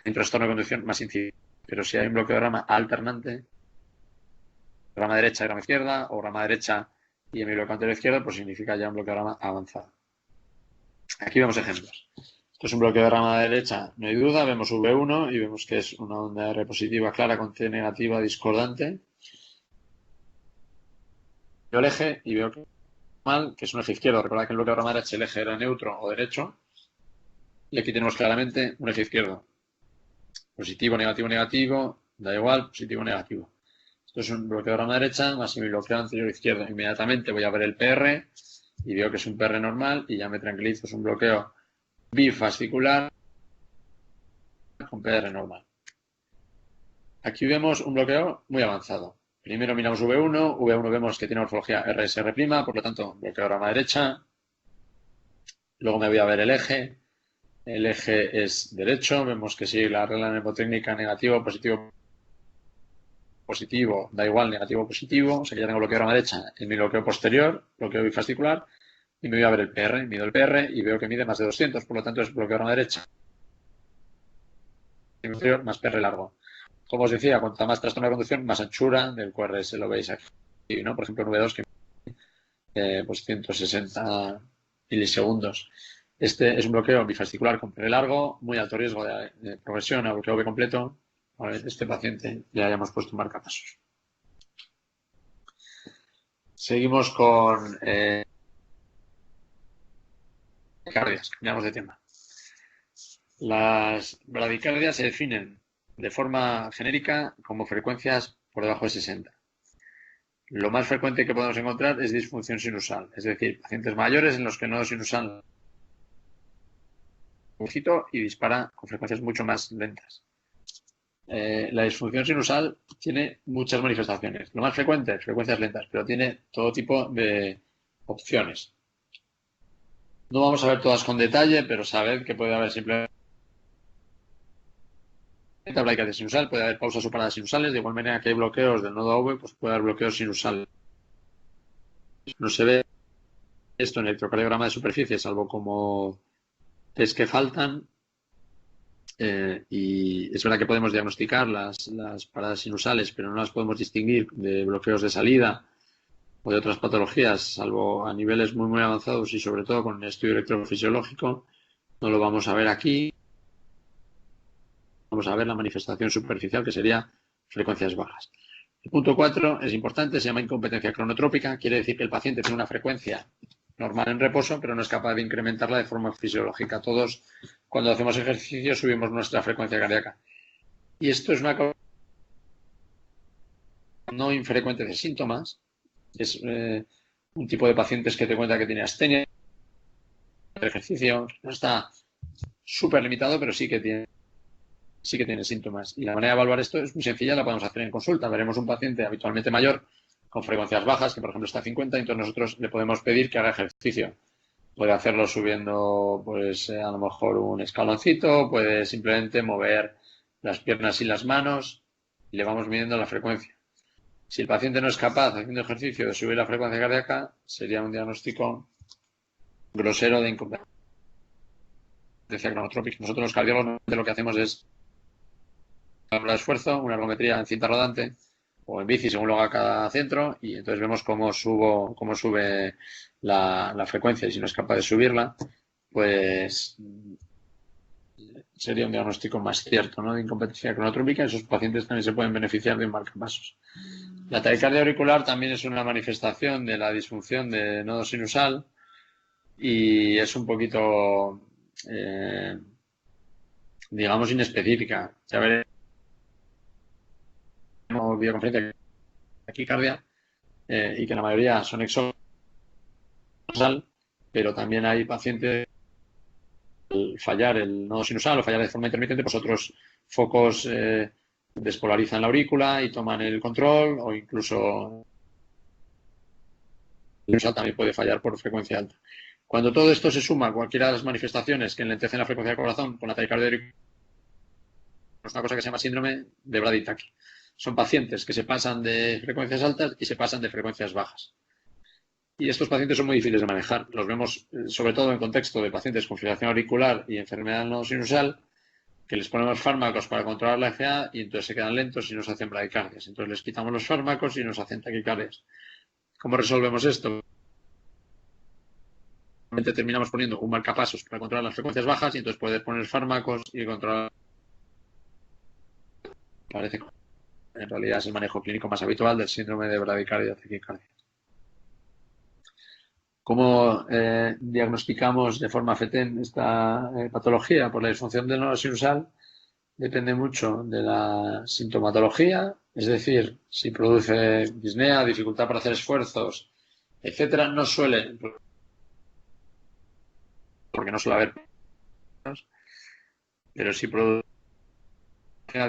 un trastorno de conducción más incidente. Pero si hay un bloqueo de rama alternante, rama derecha y rama izquierda, o rama derecha y hemibloqueo anterior izquierdo, pues significa ya un bloqueo de rama avanzado. Aquí vemos ejemplos. Esto es un bloqueo de rama derecha, no hay duda. Vemos V1 y vemos que es una onda R positiva clara con T negativa discordante. Veo el eje y veo que mal, que es un eje izquierdo. Recuerda que en el bloqueo de rama derecha el eje era neutro o derecho. Y aquí tenemos claramente un eje izquierdo. Positivo, negativo, negativo. Da igual, positivo, negativo. Esto es un bloqueo de rama derecha más mi bloqueo anterior izquierdo. Inmediatamente voy a ver el PR y veo que es un PR normal y ya me tranquilizo. Es un bloqueo bifascicular con PR normal. Aquí vemos un bloqueo muy avanzado. Primero miramos V1. V1 vemos que tiene morfología RSR', por lo tanto, bloqueo de rama derecha. Luego me voy a ver el eje. El eje es derecho. Vemos que sigue la regla mnemotécnica negativo, positivo, positivo. Da igual, negativo, positivo. O sea que ya tengo bloqueo de rama derecha en mi bloqueo posterior, bloqueo bifascicular. Y me voy a ver el PR. Mido el PR y veo que mide más de 200. Por lo tanto, es bloqueo de rama derecha más PR largo. Como os decía, cuanta más trastorno de conducción, más anchura del QRS lo veis aquí, ¿no? Por ejemplo, en V2 que pues 160 milisegundos. Este es un bloqueo bifascicular con PR largo, muy alto riesgo de progresión a bloqueo B completo. A ver, este paciente ya hayamos puesto un marcapasos. Seguimos con bradicardias, cambiamos de tema. Las bradicardias se definen de forma genérica como frecuencias por debajo de 60. Lo más frecuente que podemos encontrar es disfunción sinusal, es decir, pacientes mayores en los que el nodo sinusal y dispara con frecuencias mucho más lentas. La disfunción sinusal tiene muchas manifestaciones. Lo más frecuente, frecuencias lentas, pero tiene todo tipo de opciones. No vamos a ver todas con detalle, pero sabed que puede haber simplemente bradicardia sinusal, puede haber pausas o paradas sinusales, de igual manera que hay bloqueos del nodo AV, pues puede haber bloqueos sinusales. No se ve esto en el electrocardiograma de superficie, salvo como test que faltan. Y es verdad que podemos diagnosticar las paradas sinusales, pero no las podemos distinguir de bloqueos de salida o de otras patologías, salvo a niveles muy, muy avanzados y sobre todo con el estudio electrofisiológico. No lo vamos a ver aquí. Vamos a ver la manifestación superficial, que sería frecuencias bajas. El punto 4 es importante, se llama incompetencia cronotrópica. Quiere decir que el paciente tiene una frecuencia normal en reposo, pero no es capaz de incrementarla de forma fisiológica. Todos, cuando hacemos ejercicio, subimos nuestra frecuencia cardíaca. Y esto es una causa no infrecuente de síntomas. Es un tipo de pacientes que te cuenta que tiene astenia, el ejercicio no está súper limitado, pero sí que tiene síntomas. Y la manera de evaluar esto es muy sencilla, la podemos hacer en consulta. Veremos un paciente habitualmente mayor con frecuencias bajas, que por ejemplo está a 50, y entonces nosotros le podemos pedir que haga ejercicio. Puede hacerlo subiendo, pues a lo mejor un escaloncito, puede simplemente mover las piernas y las manos y le vamos midiendo la frecuencia. Si el paciente no es capaz, haciendo ejercicio, de subir la frecuencia cardíaca, sería un diagnóstico grosero de incompetencia cronotrópica. Nosotros los cardiólogos lo que hacemos es de esfuerzo, una ergometría en cinta rodante o en bici según lo haga cada centro, y entonces vemos cómo sube la frecuencia, y si no es capaz de subirla, pues sería un diagnóstico más cierto, ¿no?, de incompetencia cronotrópica. Esos pacientes también se pueden beneficiar de un marcapasos. La taquicardia auricular también es una manifestación de la disfunción de nodo sinusal y es un poquito, digamos, inespecífica. Ya veremos videoconferencia de taquicardia y que la mayoría son exonasal, pero también hay pacientes al fallar el nodo sinusal o fallar de forma intermitente, pues otros focos despolarizan la aurícula y toman el control, o incluso el sinusal también puede fallar por frecuencia alta. Cuando todo esto se suma a cualquiera de las manifestaciones que enlentecen la frecuencia del corazón con la taquicardia auricular, es una cosa que se llama síndrome de Brady-Tachy. Son pacientes que se pasan de frecuencias altas y se pasan de frecuencias bajas. Y estos pacientes son muy difíciles de manejar. Los vemos sobre todo en contexto de pacientes con fibrilación auricular y enfermedad del nodo sinusal, que les ponemos fármacos para controlar la FA y entonces se quedan lentos y nos hacen bradicardias. Entonces les quitamos los fármacos y nos hacen taquicardias. ¿Cómo resolvemos esto? Terminamos poniendo un marcapasos para controlar las frecuencias bajas y entonces puedes poner fármacos y controlar. Parece que en realidad es el manejo clínico más habitual del síndrome de bradicardia o taquicardia. ¿Cómo diagnosticamos de forma FETEN esta patología? Por la disfunción del nodo sinusal depende mucho de la sintomatología, es decir, si produce disnea, dificultad para hacer esfuerzos, etcétera. No suele, porque no suele haber, pero si produce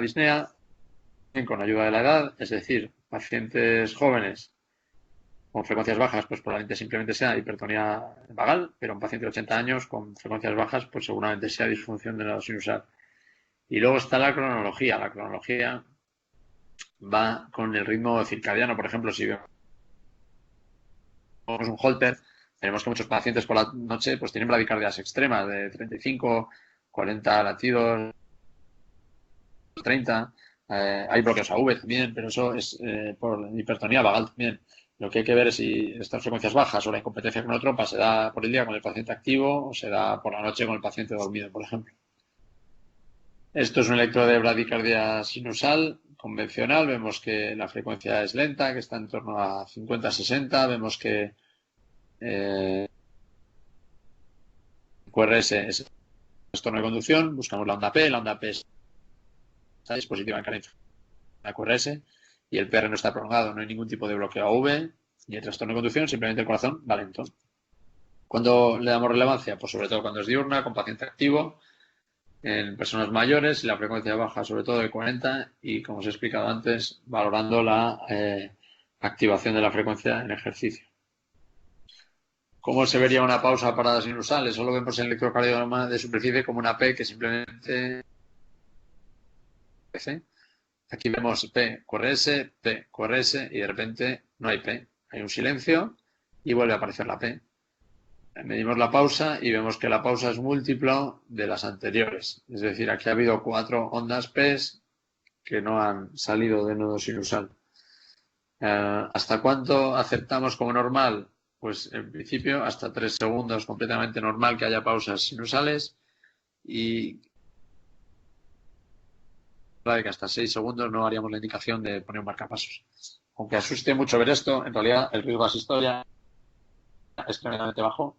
disnea con ayuda de la edad, es decir, pacientes jóvenes con frecuencias bajas, pues probablemente simplemente sea hipertonía vagal, pero un paciente de 80 años con frecuencias bajas, pues seguramente sea disfunción del nodo sinusal. Y luego está la cronología. La cronología va con el ritmo circadiano. Por ejemplo, si vemos un Holter, tenemos que muchos pacientes por la noche pues tienen bradicardias extremas de 35, 40 latidos, 30. Hay bloqueos AV también, pero eso es por hipertonía vagal también. Lo que hay que ver es si estas frecuencias bajas o la incompetencia cronotropa se da por el día con el paciente activo o se da por la noche con el paciente dormido, por ejemplo. Esto es un electro de bradicardia sinusal convencional. Vemos que la frecuencia es lenta, que está en torno a 50-60. Vemos que QRS es el trastorno de conducción. Buscamos la onda P. La onda P está dispositiva en carencia de la QRS y el PR no está prolongado. No hay ningún tipo de bloqueo AV ni el trastorno de conducción. Simplemente el corazón va lento. ¿Cuándo le damos relevancia? Pues sobre todo cuando es diurna, con paciente activo, en personas mayores y la frecuencia baja sobre todo de 40 y, como os he explicado antes, valorando la activación de la frecuencia en ejercicio. ¿Cómo se vería una pausa parada sinusal? Eso lo vemos en el electrocardiograma de superficie como una P que simplemente... Aquí vemos P, QRS y de repente no hay P. Hay un silencio y vuelve a aparecer la P. Medimos la pausa y vemos que la pausa es múltiplo de las anteriores. Es decir, aquí ha habido 4 ondas P que no han salido de nodo sinusal. ¿Hasta cuánto aceptamos como normal? Pues en principio hasta 3 segundos, completamente normal que haya pausas sinusales, y que hasta 6 segundos no haríamos la indicación de poner un marcapasos. Aunque asuste mucho ver esto, en realidad el riesgo de asistolia es tremendamente bajo,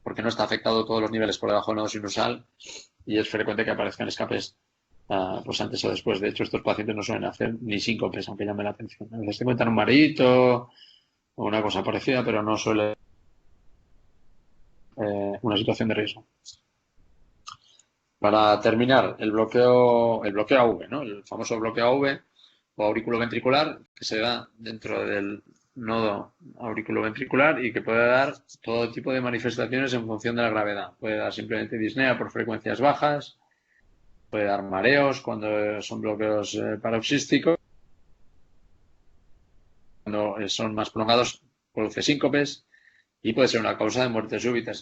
porque no está afectado todos los niveles por debajo del nodo sinusal y es frecuente que aparezcan escapes pues antes o después. De hecho, estos pacientes no suelen hacer ni síncopes, aunque llame la atención. A veces te cuentan un mareíto o una cosa parecida, pero no suele una situación de riesgo. Para terminar, el bloqueo AV, ¿no? El famoso bloqueo AV o auriculoventricular, que se da dentro del nodo auriculoventricular y que puede dar todo tipo de manifestaciones en función de la gravedad. Puede dar simplemente disnea por frecuencias bajas, puede dar mareos cuando son bloqueos paroxísticos, cuando son más prolongados produce síncopes y puede ser una causa de muerte súbita.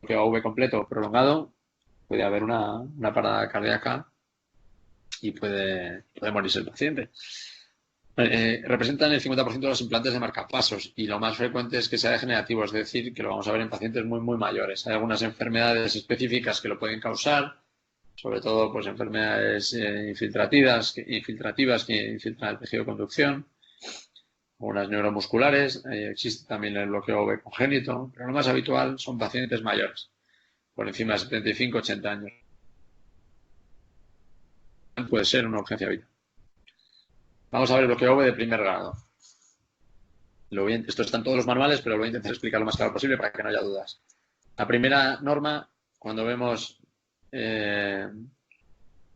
Bloqueo AV completo prolongado, puede haber una parada cardíaca y puede morirse el paciente. Representan el 50% de los implantes de marcapasos y lo más frecuente es que sea degenerativo, es decir, que lo vamos a ver en pacientes muy, muy mayores. Hay algunas enfermedades específicas que lo pueden causar, sobre todo pues enfermedades infiltrativas que infiltran el tejido de conducción, algunas neuromusculares, existe también el bloqueo V congénito, pero lo más habitual son pacientes mayores, por encima de 75-80 años. Puede ser una urgencia vital. Vamos a ver el bloqueo V de primer grado. Esto está en todos los manuales, pero lo voy a intentar explicar lo más claro posible para que no haya dudas. La primera norma, cuando vemos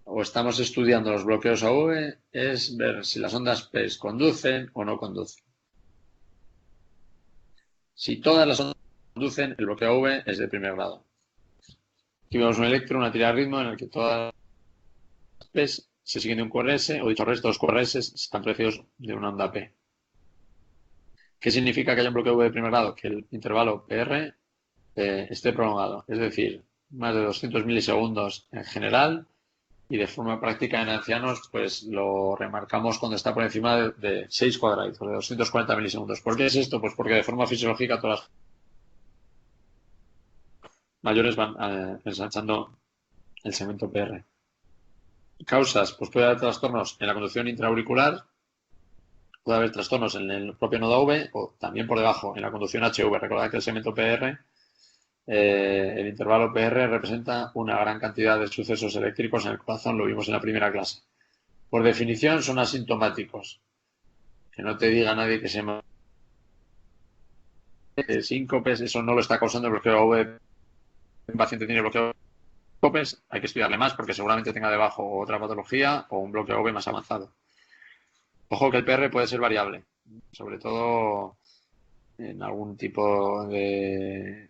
o estamos estudiando los bloqueos AV, es ver si las ondas P conducen o no conducen. Si todas las ondas conducen, el bloqueo AV es de primer grado. Aquí vemos un electro, una tira de ritmo en el que todas las P se siguen de un QRS, o dicho al resto, los QRS están precedidos de una onda P. ¿Qué significa que haya un bloqueo V de primer grado? Que el intervalo PR esté prolongado, es decir, más de 200 milisegundos en general, y de forma práctica en ancianos pues lo remarcamos cuando está por encima de 6 cuadrados, de 240 milisegundos. ¿Por qué es esto? Pues porque de forma fisiológica todas las mayores van ensanchando el segmento PR. Causas, pues puede haber trastornos en la conducción intraauricular, puede haber trastornos en el propio nodo V o también por debajo en la conducción HV. Recordad que el segmento PR, el intervalo PR representa una gran cantidad de sucesos eléctricos en el corazón, lo vimos en la primera clase. Por definición son asintomáticos. Que no te diga nadie que se síncopes, eso no lo está causando el bloqueo V. Un paciente tiene bloqueo síncopes, hay que estudiarle más porque seguramente tenga debajo otra patología o un bloqueo V más avanzado. Ojo que el PR puede ser variable, sobre todo en algún tipo de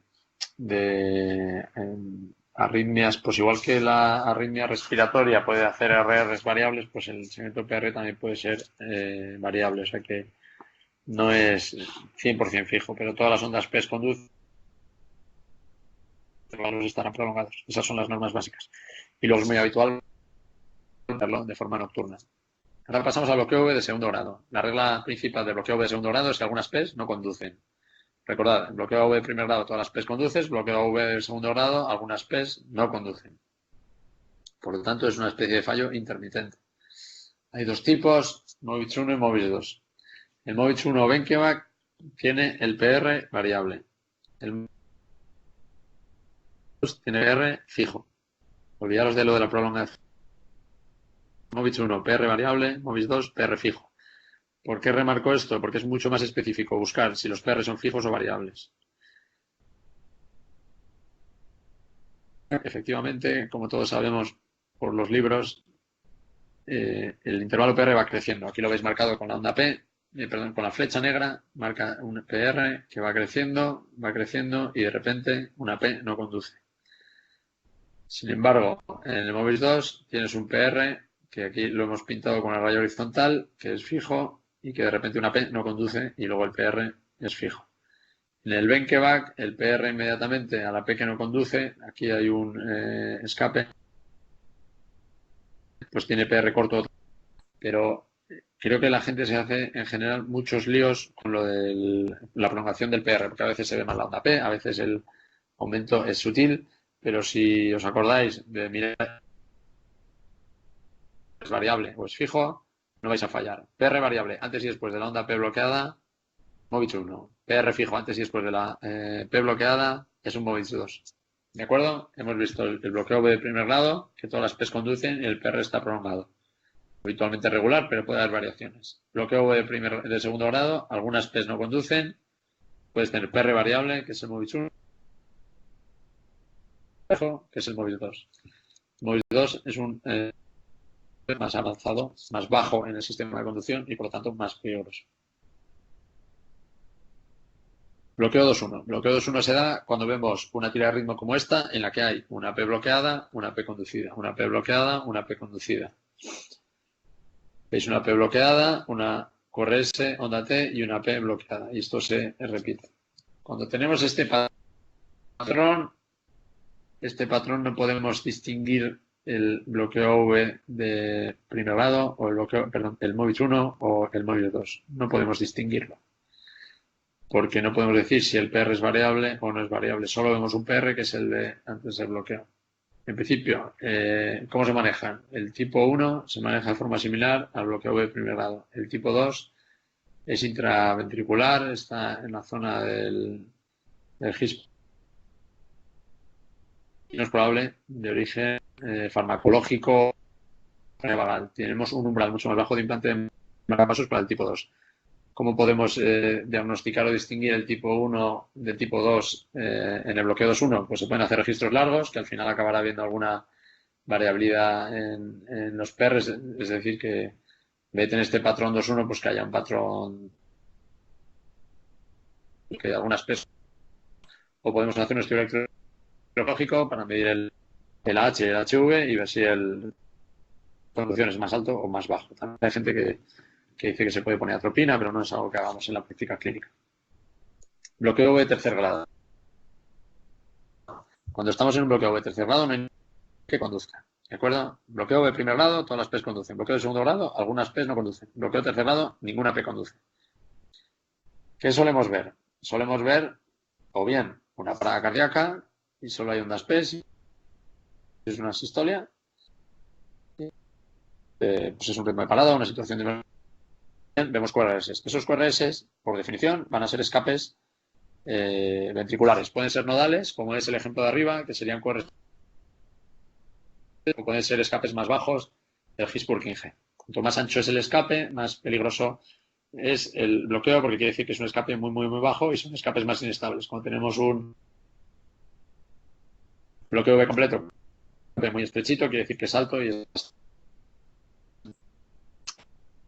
arritmias, pues igual que la arritmia respiratoria puede hacer RRs variables, pues el segmento PR también puede ser variable, o sea que no es 100% fijo, pero todas las ondas P conducen, los valores estarán prolongados. Esas son las normas básicas. Y luego es muy habitual hacerlo de forma nocturna. Ahora pasamos al bloqueo V de segundo grado. La regla principal del bloqueo V de segundo grado es que algunas P no conducen. Recordad, en bloqueo V de primer grado todas las P conducen, bloqueo V de segundo grado algunas P no conducen. Por lo tanto, es una especie de fallo intermitente. Hay dos tipos, Movitz 1 y Movitz 2. El Movitz 1 Benkevac tiene el PR variable. El tiene PR fijo. Olvidaros de lo de la prolongación. Movitz 1, PR variable, Movitz 2, PR fijo. ¿Por qué remarco esto? Porque es mucho más específico buscar si los PR son fijos o variables. Efectivamente, como todos sabemos por los libros, el intervalo PR va creciendo. Aquí lo veis marcado con la onda P, con la flecha negra, marca un PR que va creciendo y de repente una P no conduce. Sin embargo, en el Movitz 2 tienes un PR que aquí lo hemos pintado con la raya horizontal, que es fijo y que de repente una P no conduce y luego el PR es fijo. En el Benkevac, el PR inmediatamente a la P que no conduce, aquí hay un escape, pues tiene PR corto, pero creo que la gente se hace en general muchos líos con lo de la prolongación del PR, porque a veces se ve mal la onda P, a veces el aumento es sutil, pero si os acordáis de mirar es variable o es fijo, no vais a fallar. PR variable antes y después de la onda P bloqueada, Movitz 1. PR fijo antes y después de la P bloqueada es un Movitz 2. ¿De acuerdo? Hemos visto el bloqueo V de primer grado, que todas las P conducen y el PR está prolongado. Habitualmente regular, pero puede haber variaciones. Bloqueo V de segundo grado, algunas P no conducen. Puedes tener PR variable, que es el Movitz 1, que es el Movitz 2. El Movitz 2 es un más avanzado, más bajo en el sistema de conducción y por lo tanto más peligroso. Bloqueo 2.1. Bloqueo 2.1 se da cuando vemos una tira de ritmo como esta, en la que hay una P bloqueada, una P conducida, una P bloqueada, una P conducida. Veis una P bloqueada, una QRS, onda T y una P bloqueada. Y esto se repite. Cuando tenemos este patrón no podemos distinguir el bloqueo V de primer grado o el Movitz 1 o el Movitz 2. No podemos distinguirlo. Porque no podemos decir si el PR es variable o no es variable. Solo vemos un PR que es el de antes del bloqueo. En principio, ¿cómo se manejan? El tipo 1 se maneja de forma similar al bloqueo V de primer grado. El tipo 2 es intraventricular, está en la zona del GIS menos probable, de origen farmacológico vagal. Tenemos un umbral mucho más bajo de implante de marcapasos para el tipo 2. ¿Cómo podemos diagnosticar o distinguir el tipo 1 del tipo 2 en el bloqueo 2.1? Pues se pueden hacer registros largos, que al final acabará habiendo alguna variabilidad en los PRs, es decir, que en vez de tener este patrón 2.1, pues que haya un patrón que algunas P. O podemos hacer un estudio electrológico para medir el H y el HV y ver si el conducción es más alto o más bajo. También hay gente que dice que se puede poner atropina, pero no es algo que hagamos en la práctica clínica. Bloqueo V de tercer grado. Cuando estamos en un bloqueo V de tercer grado no hay que conduzca. ¿De acuerdo? Bloqueo V de primer grado, todas las P's conducen. Bloqueo de segundo grado, algunas P's no conducen. Bloqueo de tercer grado, ninguna P conduce. ¿Qué solemos ver? Solemos ver o bien una parada cardíaca y solo hay ondas P's, es una sistolia, pues es un ritmo de parada, una situación de vemos QRS. Esos QRS, por definición, van a ser escapes ventriculares. Pueden ser nodales, como es el ejemplo de arriba, que serían QRS, o pueden ser escapes más bajos del GIS-Purkinje. Cuanto más ancho es el escape, más peligroso es el bloqueo, porque quiere decir que es un escape muy, muy, muy bajo y son escapes más inestables. Cuando tenemos un bloqueo V completo muy estrechito, quiere decir que es alto y es el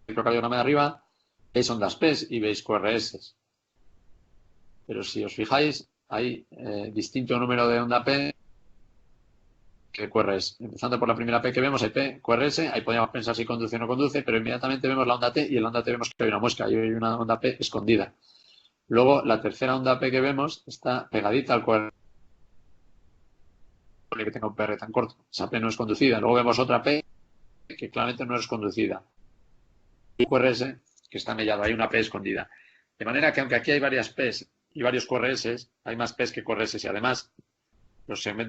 electrocardiograma de arriba, veis ondas P's y veis QRS. Pero si os fijáis, hay distinto número de onda P que QRS. Empezando por la primera P que vemos, hay P, QRS, ahí podríamos pensar si conduce o no conduce, pero inmediatamente vemos la onda T y en la onda T vemos que hay una muesca, y hay una onda P escondida. Luego, la tercera onda P que vemos está pegadita al QRS, que tenga un PR tan corto. Esa P no es conducida. Luego vemos otra P que claramente no es conducida. Y QRS que está mellado, hay una P escondida. De manera que aunque aquí hay varias P's y varios QRS, hay más P's que QRS y además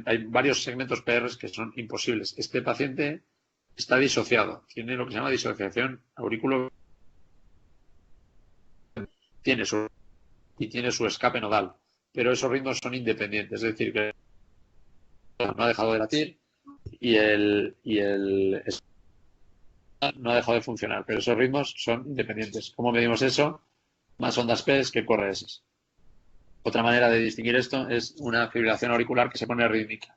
hay varios segmentos PRs que son imposibles. Este paciente está disociado, tiene lo que se llama disociación aurículo, tiene su escape nodal, pero esos ritmos son independientes, es decir, que no ha dejado de latir y el no ha dejado de funcionar, pero esos ritmos son independientes. ¿Cómo medimos eso? Más ondas P que QRS. Otra manera de distinguir esto es una fibrilación auricular que se pone rítmica.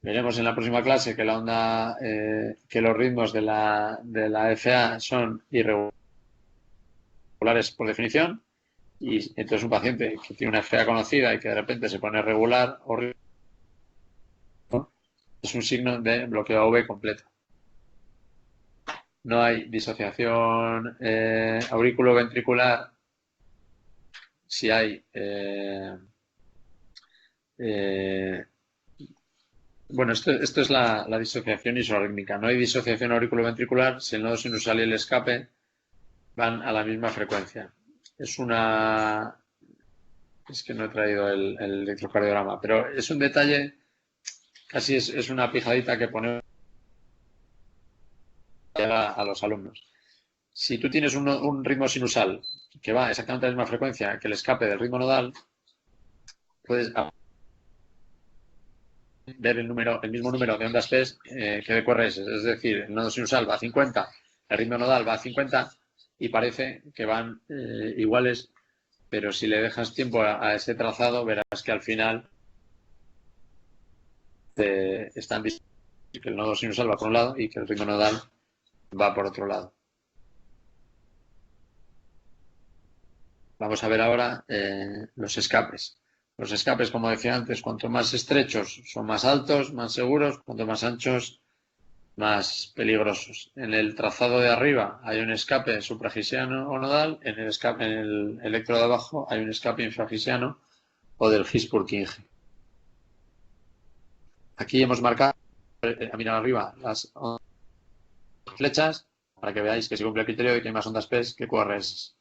Veremos en la próxima clase que la onda, que los ritmos de la FA son irregulares por definición, y entonces un paciente que tiene una FA conocida y que de repente se pone regular o es un signo de bloqueo AV completo. No hay disociación auriculoventricular si hay bueno, esto es la disociación isorrítmica. No hay disociación auriculoventricular si el nodo sinusal y el escape van a la misma frecuencia. Es que no he traído el electrocardiograma, pero es un detalle, casi es una pijadita que pone a los alumnos. Si tú tienes un ritmo sinusal que va exactamente a la misma frecuencia que el escape del ritmo nodal, puedes ver el mismo número de ondas P que de QRS. Es decir, el nodo sinusal va a 50, el ritmo nodal va a 50 y parece que van iguales, pero si le dejas tiempo a ese trazado, verás que al final están que el nodo sinusal va por un lado y que el ritmo nodal va por otro lado. Vamos a ver ahora los escapes. Los escapes, como decía antes, cuanto más estrechos son más altos, más seguros, cuanto más anchos, más peligrosos. En el trazado de arriba hay un escape supragisiano o nodal, en el electrodo de abajo hay un escape infragisiano o del GIS-Purkinje. Aquí hemos marcado, a mirar arriba, las flechas para que veáis que se cumple el criterio de que hay más ondas P que QRS.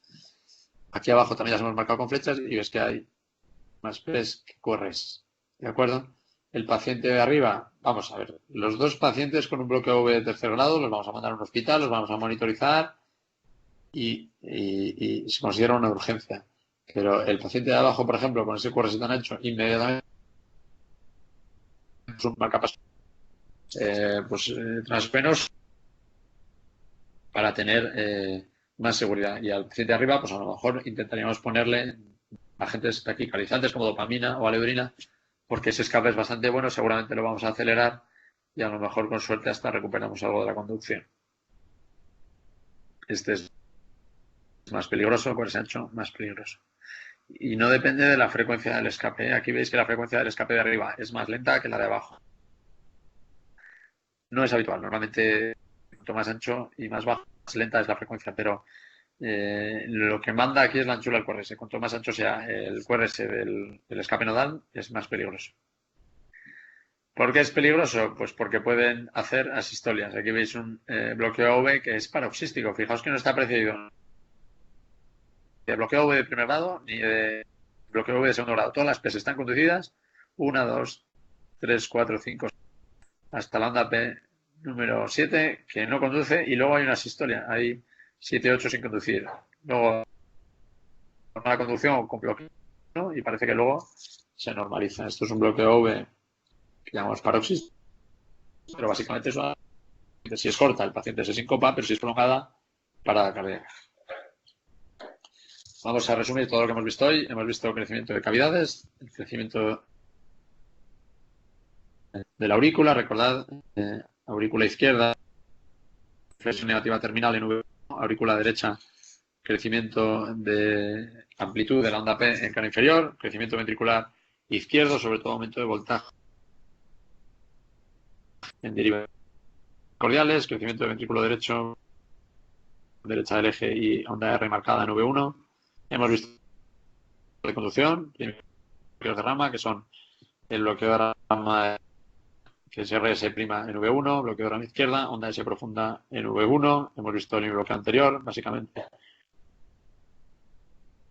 Aquí abajo también las hemos marcado con flechas y ves que hay más P que QRS. ¿De acuerdo? el paciente de arriba, vamos a ver, los dos pacientes con un bloqueo V de tercer grado los vamos a mandar a un hospital, los vamos a monitorizar y se considera una urgencia. Pero el paciente de abajo, por ejemplo, con ese QRS tan ancho, inmediatamente es un marcapasos transvenoso para tener más seguridad. Y al paciente de arriba, pues a lo mejor intentaríamos ponerle agentes taquicardizantes como dopamina o aleurina, porque ese escape es bastante bueno, seguramente lo vamos a acelerar y a lo mejor con suerte hasta recuperamos algo de la conducción. Este es más peligroso, por ese ancho, más peligroso. Y no depende de la frecuencia del escape. Aquí veis que la frecuencia del escape de arriba es más lenta que la de abajo. No es habitual, normalmente cuanto más ancho y más bajo, más lenta es la frecuencia, pero lo que manda aquí es la anchura del QRS. Cuanto más ancho sea el QRS del escape nodal, es más peligroso. ¿Por qué es peligroso? Pues porque pueden hacer asistolias. Aquí veis un bloqueo AV que es paroxístico. Fijaos que no está precedido de bloqueo AV de primer grado ni de bloqueo AV de segundo grado. Todas las P están conducidas. 1, 2, 3, 4, 5, hasta la onda P número 7, que no conduce, y luego hay una asistolia. Hay 7, 8 sin conducir. Luego, la conducción con bloqueo, ¿no? Y parece que luego se normaliza. Esto es un bloqueo AV que llamamos paroxístico, pero básicamente es una... Si es corta, el paciente se sincopa, pero si es prolongada, parada cardíaca. Vamos a resumir todo lo que hemos visto hoy. Hemos visto el crecimiento de cavidades, el crecimiento de la aurícula, recordad, aurícula izquierda, flexión negativa terminal en V1, aurícula derecha, crecimiento de amplitud de la onda P en cara inferior, crecimiento ventricular izquierdo, sobre todo aumento de voltaje en derivas cordiales, crecimiento de ventrículo derecho, derecha del eje y onda R marcada en V1. Hemos visto de conducción, bloqueos de rama, que son el bloqueo de rama que es RS' en V1, bloqueo de rama izquierda, onda S profunda en V1. Hemos visto el bloqueo anterior, básicamente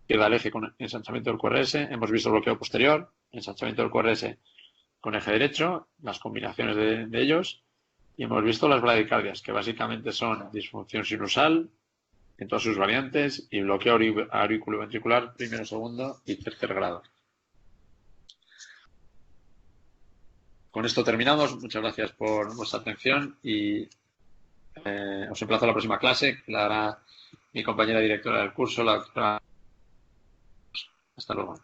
izquierda al eje con ensanchamiento del QRS. Hemos visto el bloqueo posterior, ensanchamiento del QRS con eje derecho, las combinaciones de ellos. Y hemos visto las bradicardias, que básicamente son disfunción sinusal en todas sus variantes y bloqueo auriculoventricular primero, segundo y tercer grado. Con esto terminamos. Muchas gracias por vuestra atención y os emplazo a la próxima clase, que la hará mi compañera directora del curso, la doctora. Hasta luego.